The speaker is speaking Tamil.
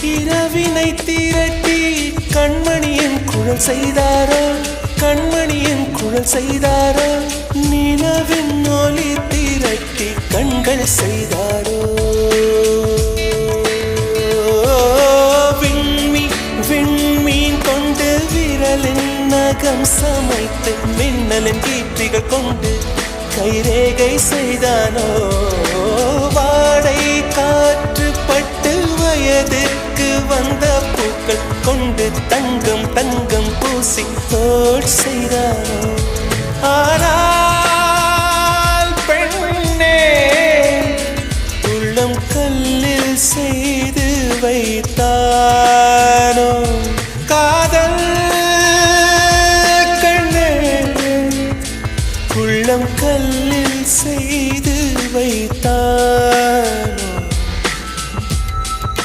இரவினை திரட்டி கண்மணியின் குழல் செய்தாரோ, கண்மணியின் குழல் செய்தாரோ, நிலவின் ஒளி திரட்டி கண்கள் செய்தாரோ. விண்மீன் கொண்டு விரலின் நகம் சமைத்து மின்னலின் கீற்றிகள் கொண்டு கைரேகை செய்தானோ. வாடை காற்று பட்டு வயதிற்கு வந்த பூக்கள் கொண்டு தங்கம் தங்கம் பூசி தோல் செய்தானோ. ஆனால் பெண்ணே உள்ளம் கல்லில் செய்து வைத்தானோ.